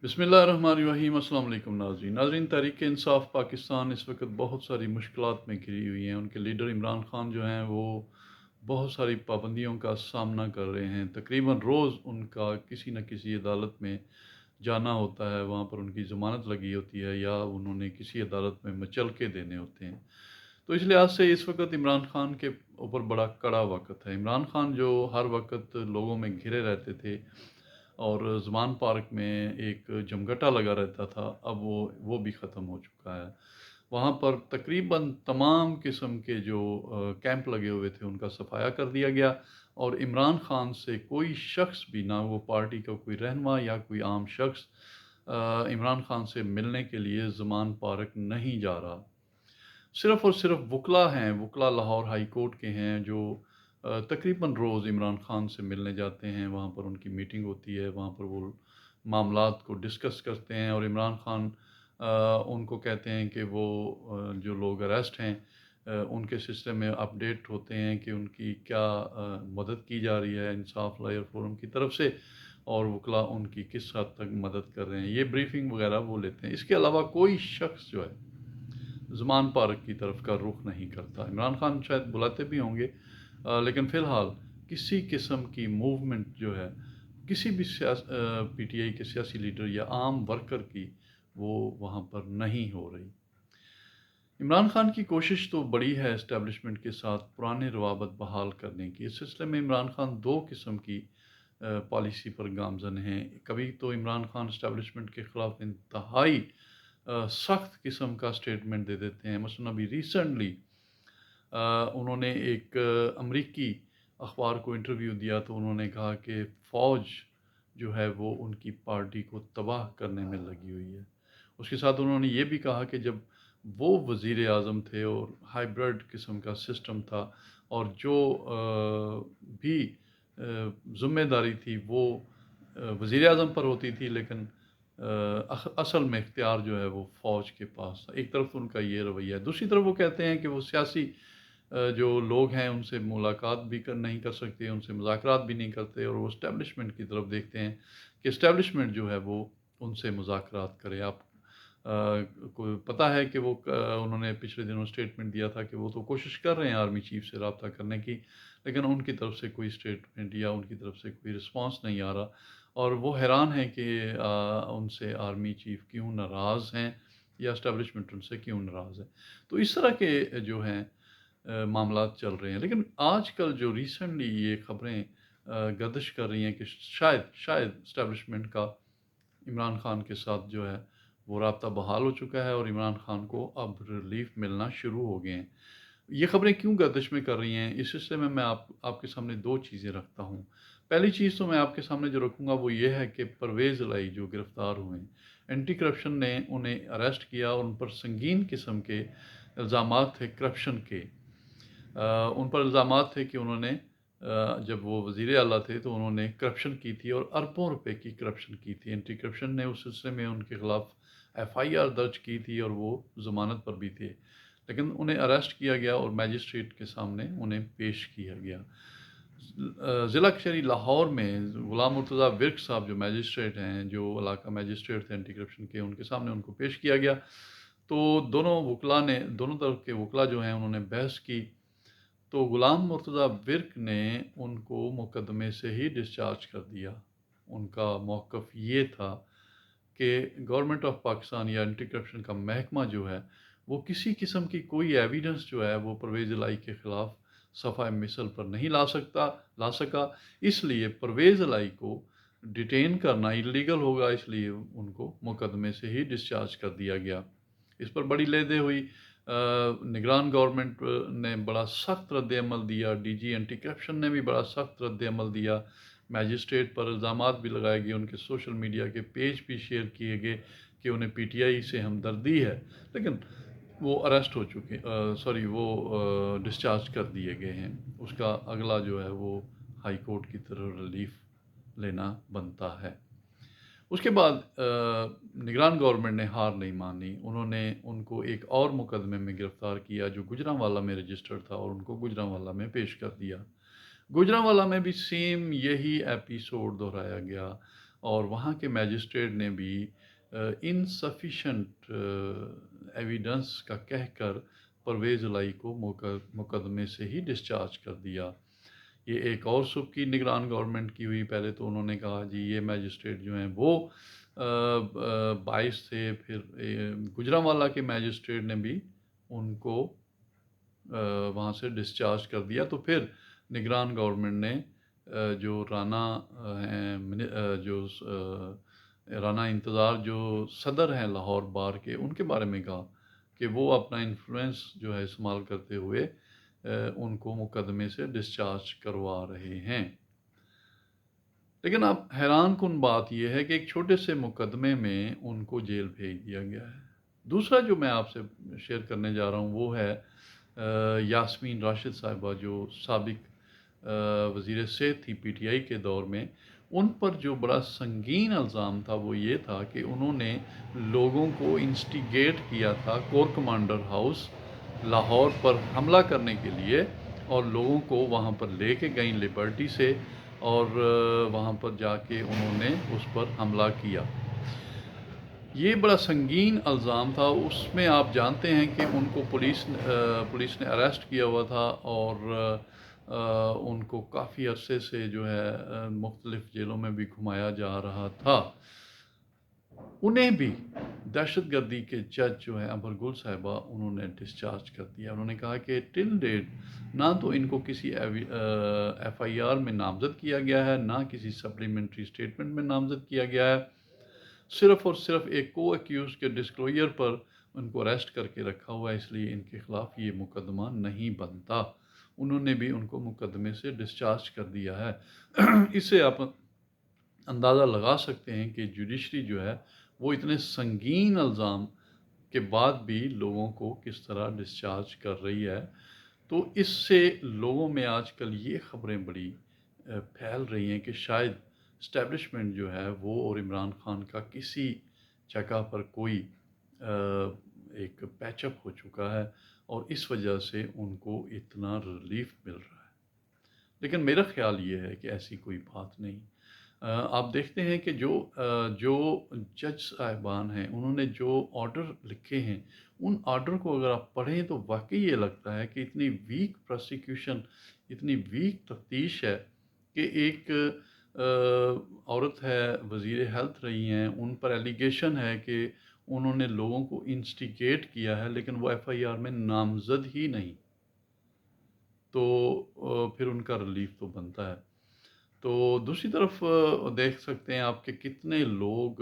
बिस्मिल्लाहिर्रहमानिर्रहीम। अस्सलाम वालेकुम नाज़रीन। तहरीक इंसाफ पाकिस्तान इस वक्त बहुत सारी मुश्किलात में घिरी हुई हैं। उनके लीडर इमरान खान जो हैं वो बहुत सारी पाबंदियों का सामना कर रहे हैं। तकरीबन रोज़ उनका किसी न किसी अदालत में जाना होता है, वहाँ पर उनकी ज़मानत लगी होती है या उन्होंने किसी अदालत में मचलके देने होते हैं। तो इस लिहाज से इस वक्त इमरान खान के ऊपर बड़ा कड़ा वक्त है। इमरान खान जो हर वक्त लोगों में घिरे रहते थे और ज़मान पार्क में एक जमघटा लगा रहता था, अब वो भी ख़त्म हो चुका है। वहाँ पर तकरीबन तमाम किस्म के जो कैंप लगे हुए थे उनका सफाया कर दिया गया और इमरान खान से कोई शख्स भी, ना वो पार्टी का कोई रहनुमा या कोई आम शख्स, इमरान खान से मिलने के लिए ज़मान पार्क नहीं जा रहा। सिर्फ़ और सिर्फ़ वकला हैं, वकला लाहौर हाई कोर्ट के हैं जो तकरीबन रोज़ इमरान खान से मिलने जाते हैं। वहाँ पर उनकी मीटिंग होती है, वहाँ पर वो मामलात को डिस्कस करते हैं और इमरान खान उनको कहते हैं कि वो जो लोग अरेस्ट हैं उनके सिस्टम में अपडेट होते हैं कि उनकी क्या मदद की जा रही है इंसाफ लॉयर फोरम की तरफ से और वकला उनकी किस हद तक मदद कर रहे हैं। ये ब्रीफिंग वगैरह वो लेते हैं। इसके अलावा कोई शख्स जो है ज़मान पार्क की तरफ का रुख नहीं करता। इमरान खान शायद बुलाते भी होंगे, लेकिन फ़िलहाल किसी किस्म की मूवमेंट जो है किसी भी पीटीआई के सियासी लीडर या आम वर्कर की वो वहाँ पर नहीं हो रही। इमरान खान की कोशिश तो बड़ी है इस्टेब्लिशमेंट के साथ पुराने रवाबत बहाल करने की। इस सिलसिले में इमरान खान दो किस्म की पॉलिसी पर गामजन हैं। कभी तो इमरान खान इस्टेब्लिशमेंट के ख़िलाफ़ इंतहाई सख्त किस्म का स्टेटमेंट दे देते हैं। मसलन अभी रिसेंटली उन्होंने एक अमरीकी अखबार को इंटरव्यू दिया तो उन्होंने कहा कि फ़ौज जो है वो उनकी पार्टी को तबाह करने में लगी हुई है। उसके साथ उन्होंने ये भी कहा कि जब वो वज़ीर आज़म थे और हाइब्रिड किस्म का सिस्टम था और जो भी ज़िम्मेदारी थी वो वज़ीर आज़म पर होती थी, लेकिन असल में इख्तियार जो है वो फ़ौज के पास था। एक तरफ तो उनका ये रवैया है, दूसरी तरफ वो कहते हैं कि वो सियासी जो लोग हैं उनसे मुलाकात भी नहीं कर सकते, उनसे मुज़ाकरात भी नहीं करते और वो इस्टेब्लिशमेंट की तरफ देखते हैं कि इस्टेब्लिशमेंट जो है वो उनसे मुज़ाकरात करे। आप को पता है कि वो उन्होंने पिछले दिनों स्टेटमेंट दिया था कि वो तो कोशिश कर रहे हैं आर्मी चीफ से रब्ता करने की, लेकिन उनकी तरफ से कोई स्टेटमेंट या उनकी तरफ से कोई रिस्पॉन्स नहीं आ रहा और वो हैरान है कि उनसे आर्मी चीफ क्यों नाराज़ हैं या इस्टेब्लिशमेंट उनसे क्यों नाराज़ है। तो इस तरह के जो हैं मामलात चल रहे हैं। लेकिन आजकल जो रिसेंटली ये खबरें गर्दिश कर रही हैं कि शायद शायद इस्टेब्लिशमेंट का इमरान खान के साथ जो है वो राब्ता बहाल हो चुका है और इमरान खान को अब रिलीफ मिलना शुरू हो गए हैं। ये खबरें क्यों गर्दिश में कर रही हैं, इस सिलसिले में मैं आपके सामने दो चीज़ें रखता हूँ। पहली चीज़ तो मैं आपके सामने जो रखूँगा वो ये है कि परवेज़ इलाही जो गिरफ़्तार हुए, एंटी करप्शन ने उन्हें अरेस्ट किया और उन पर संगीन किस्म के इल्ज़ामात थे करप्शन के। उन पर इल्ज़ामात थे कि उन्होंने जब वो वज़ीर आला थे तो उन्होंने करप्शन की थी और अरबों रुपए की करप्शन की थी। एंटी करप्शन ने उस सिलसिले में उनके ख़िलाफ़ एफआईआर दर्ज की थी और वो ज़मानत पर भी थे। लेकिन उन्हें अरेस्ट किया गया और मैजिस्ट्रेट के सामने उन्हें पेश किया गया। ज़िला कचहरी लाहौर में ग़ुलाम मुर्तज़ा विर्क साहब जो मैजिस्ट्रेट हैं, जो इलाका मैजिस्ट्रेट थे एंटी करप्शन के, उनके सामने उनको पेश किया गया। तो दोनों तरफ के वकला जो हैं उन्होंने बहस की। तो ग़ुलाम मुर्तज़ा विर्क ने उनको मुकदमे से ही डिस्चार्ज कर दिया। उनका मौक़िफ़ ये था कि गवर्नमेंट ऑफ पाकिस्तान या एंटी करप्शन का महकमा जो है वो किसी किस्म की कोई एविडेंस जो है वो परवेज़ इलाही के ख़िलाफ़ सफ़ाए मिसल पर नहीं ला सका। इसलिए परवेज़ इलाही को डिटेन करना इल्लीगल होगा, इसलिए उनको मुकदमे से ही डिस्चार्ज कर दिया गया। इस पर बड़ी लेदे हुई। निगरान गवर्नमेंट ने बड़ा सख्त रद्द-ए-अमल दिया, डीजी एंटी करप्शन ने भी बड़ा सख्त रद्द-ए-अमल दिया। मैजिस्ट्रेट पर इल्ज़ामात भी लगाए गए, उनके सोशल मीडिया के पेज भी शेयर किए गए कि उन्हें पीटीआई से हमदर्दी है, लेकिन वो अरेस्ट हो चुके सॉरी वो डिस्चार्ज कर दिए गए हैं। उसका अगला जो है वो हाई कोर्ट की तरफ रिलीफ लेना बनता है। उसके बाद निगरान गवर्नमेंट ने हार नहीं मानी। उन्होंने उनको एक और मुकदमे में गिरफ़्तार किया जो गुजरांवाला में रजिस्टर्ड था और उनको गुजरांवाला में पेश कर दिया। गुजरांवाला में भी सेम यही एपिसोड दोहराया गया। اور وہاں کے میجسٹریٹ نے بھی انسفیشنٹ ایویڈنس کا کہہ کر پرویز الہی کو مقدمے سے ہی ڈسچارج کر دیا۔ یہ ایک اور صبح کی نگران گورنمنٹ کی ہوئی۔ پہلے تو انہوں نے کہا جی یہ میجسٹریٹ جو ہیں وہ 22 تھے، پھر گجرانوالہ کے میجسٹریٹ نے بھی ان کو وہاں سے ڈسچارج کر دیا۔ تو پھر نگران گورنمنٹ نے جو رانا ہیں جو رانا انتظار جو صدر ہیں لاہور بار کے، ان کے بارے میں کہا کہ وہ اپنا انفلوئنس جو ہے استعمال کرتے ہوئے ان کو مقدمے سے ڈسچارج کروا رہے ہیں۔ لیکن اب حیران کن بات یہ ہے کہ ایک چھوٹے سے مقدمے میں ان کو جیل بھیج دیا گیا ہے۔ دوسرا جو میں آپ سے شیئر کرنے جا رہا ہوں وہ ہے یاسمین راشد صاحبہ، جو سابق وزیر صحت تھی پی ٹی آئی کے دور میں۔ ان پر جو بڑا سنگین الزام تھا وہ یہ تھا کہ انہوں نے لوگوں کو انسٹیگیٹ کیا تھا کور کمانڈر ہاؤس لاہور پر حملہ کرنے کے لیے، اور لوگوں کو وہاں پر لے کے گئیں لبرٹی سے، اور وہاں پر جا کے انہوں نے اس پر حملہ کیا۔ یہ بڑا سنگین الزام تھا۔ اس میں آپ جانتے ہیں کہ ان کو پولیس نے اریسٹ کیا ہوا تھا، اور ان کو کافی عرصے سے جو ہے مختلف جیلوں میں بھی گھمایا جا رہا تھا۔ انہیں بھی دہشت گردی کے جج جو ہیں امبر گل صاحبہ، انہوں نے ڈسچارج کر دیا۔ انہوں نے کہا کہ ٹل ڈیٹ نہ تو ان کو کسی ایف آئی آر میں نامزد کیا گیا ہے، نہ کسی سپلیمنٹری اسٹیٹمنٹ میں نامزد کیا گیا ہے، صرف اور صرف ایک کو ایکیوز کے ڈسکلوجر پر ان کو اریسٹ کر کے رکھا ہوا ہے، اس لیے ان کے خلاف یہ مقدمہ نہیں بنتا۔ انہوں نے بھی ان کو مقدمے سے ڈسچارج کر دیا ہے۔ اس سے آپ اندازہ لگا سکتے ہیں کہ جوڈیشری جو ہے وہ اتنے سنگین الزام کے بعد بھی لوگوں کو کس طرح ڈسچارج کر رہی ہے۔ تو اس سے لوگوں میں آج کل یہ خبریں بڑی پھیل رہی ہیں کہ شاید اسٹیبلشمنٹ جو ہے وہ اور عمران خان کا کسی جگہ پر کوئی ایک پیچ اپ ہو چکا ہے، اور اس وجہ سے ان کو اتنا ریلیف مل رہا ہے۔ لیکن میرا خیال یہ ہے کہ ایسی کوئی بات نہیں۔ آپ دیکھتے ہیں کہ جو جج صاحبان ہیں انہوں نے جو آرڈر لکھے ہیں، ان آرڈر کو اگر آپ پڑھیں تو واقعی یہ لگتا ہے کہ اتنی ویک پروسیکیوشن، اتنی ویک تفتیش ہے کہ ایک عورت ہے، وزیر ہیلتھ رہی ہیں، ان پر ایلیگیشن ہے کہ انہوں نے لوگوں کو انسٹیگیٹ کیا ہے، لیکن وہ ایف آئی آر میں نامزد ہی نہیں، تو پھر ان کا ریلیف تو بنتا ہے۔ تو دوسری طرف دیکھ سکتے ہیں آپ کہ کتنے لوگ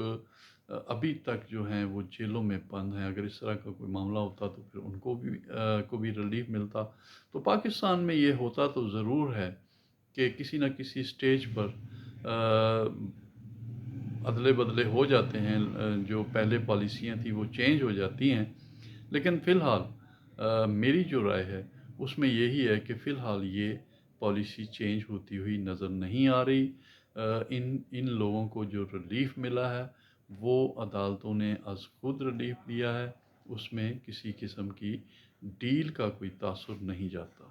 ابھی تک جو ہیں وہ جیلوں میں بند ہیں۔ اگر اس طرح کا کوئی معاملہ ہوتا تو پھر ان کو بھی ریلیف ملتا۔ تو پاکستان میں یہ ہوتا تو ضرور ہے کہ کسی نہ کسی سٹیج پر عدلے بدلے ہو جاتے ہیں، جو پہلے پالیسیاں تھیں وہ چینج ہو جاتی ہیں، لیکن فی الحال میری جو رائے ہے اس میں یہی ہے کہ فی الحال یہ پالیسی چینج ہوتی ہوئی نظر نہیں آ رہی۔ ان لوگوں کو جو ریلیف ملا ہے وہ عدالتوں نے از خود ریلیف دیا ہے، اس میں کسی قسم کی ڈیل کا کوئی تاثر نہیں جاتا۔